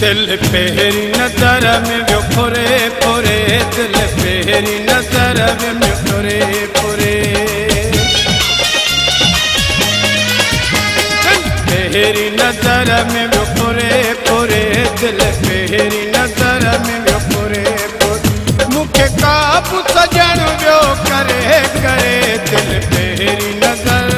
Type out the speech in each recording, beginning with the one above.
दिल पहिरीं नज़र में वियो फुरे फुरे, दिल पहिरीं नज़र में वियो फुरे फुरे, पहिरीं नज़र में वियो फुरे फुरे, दिल पहिरीं नज़र में वियो फुरे फुरे, मूंखे काबू सजण वियो करे करे, दिल पहिरीं नज़र,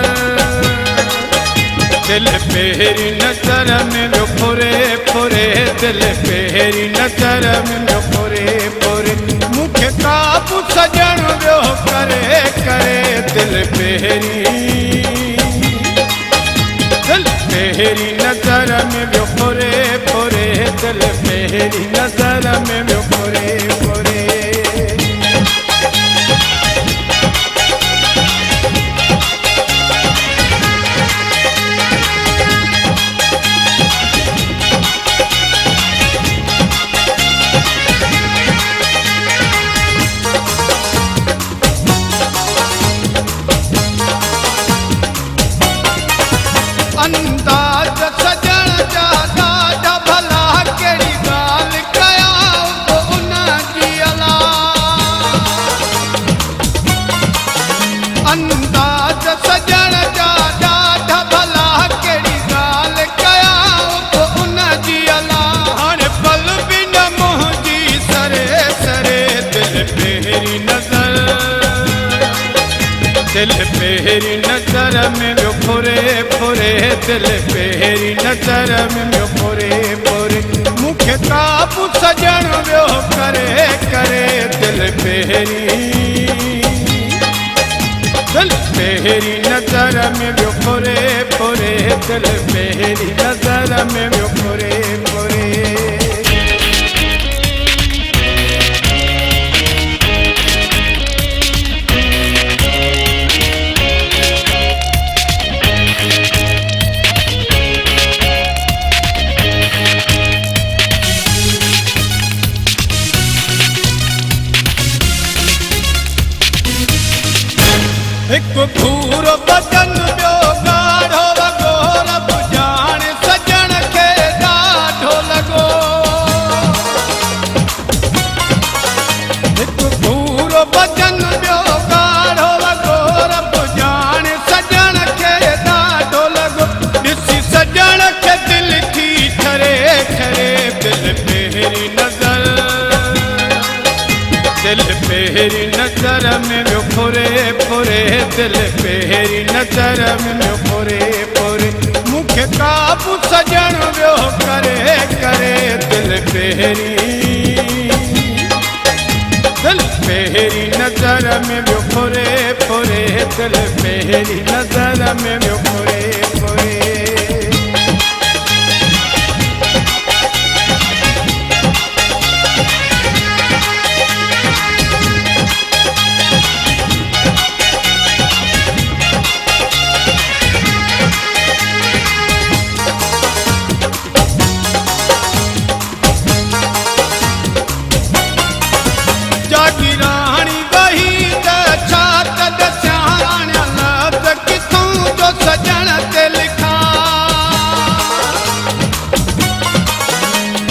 दिल पहिरीं नज़र में वियो फुरे फुरे, दिल पहिरीं नज़र में वियो फुरे फुरे, मूंखे काबू सजण वियो करे करे, दिल पहिरीं नज़र में वियो फुरे फुरे, दिल पहिरीं नज़र में वियो फुरे फुरे। अंदाज सजण जा ॾाढा भला, कहिड़ी ॻाल्हि कयां उन जी अला, अंदाज सजण जा ॾाढा भला, कहिड़ी ॻाल्हि कयां उन जी अला, हाणे पल बि न मुंहिंजी सरे सरे, दिल पहिरीं नज़र, दिल पहिरीं नज़र में वियो फुरे फुरे, दिल पहिरीं नज़र में वियो फुरे फुरे, मूंखे काबू सजण वियो करे करे, दिल पहिरीं नज़र में वियो फुरे फुरे, दिल पहिरीं नज़र में वियो फुरे फुरे। हिकु भूरो बदन ॿियो ॻाढ़ो वॻो, रब ॼाणे सजण खे ॾाढो लॻो, हिकु भूरो बदन ॿियो ॻाढ़ो वॻो, रब ॼाणे सजण खे ॾाढो लॻो, ॾिसी सजण खे दिल थी ठरे ठरे, दिल पहिरीं नज़र, दिल पहिरीं नज़र में वियो फुरे फुरे, दिल पहिरीं नज़र में वियो फुरे फुरे, मूंखे काबू सजण वियो करे करे, दिल पहिरीं नज़र में वियो फुरे फुरे, दिल पहिरीं नज़र में वियो फुरे फुरे। जागी राणी वही त छा कद सियाण लफ़्ज़ किथों जो सजण ते लिखां,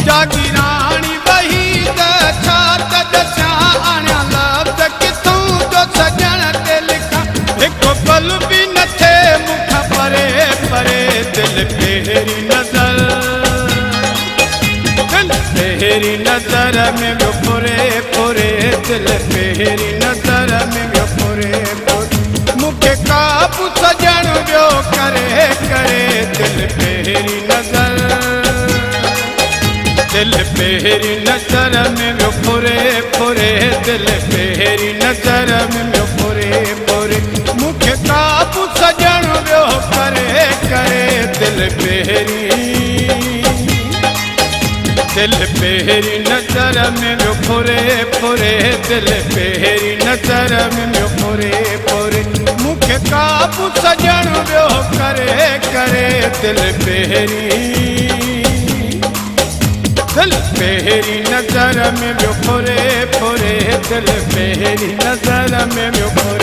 जागी राणी वही त छा कद सियाण लफ़्ज़ किथों जो सजण ते लिखां, हिकु पल बि न थिए मूंखां परे परे, दिल पहिरीं नज़र, दिल पहिरीं नज़र में वियो फुरे फुरे, दिल पहिरीं नज़र में वियो फुरे फुरे, मूंखे काबू सजण वियो करे करे, दिल पहिरीं नज़र, दिल पहिरीं नज़र में वियो फुरे फुरे, दिल पहिरीं नज़र में वियो फुरे फुरे, मूंखे काबू सजण वियो करे करे, दिल पहिरीं नज़र में वियो फुरे फुरे, दिल पहिरीं नज़र में वियो फुरे फुरे, मूंखे काबू सजण वियो करे करे, दिल पहिरीं नज़र में वियो फुरे फुरे, दिल पहिरीं नज़र में वियो फुरे।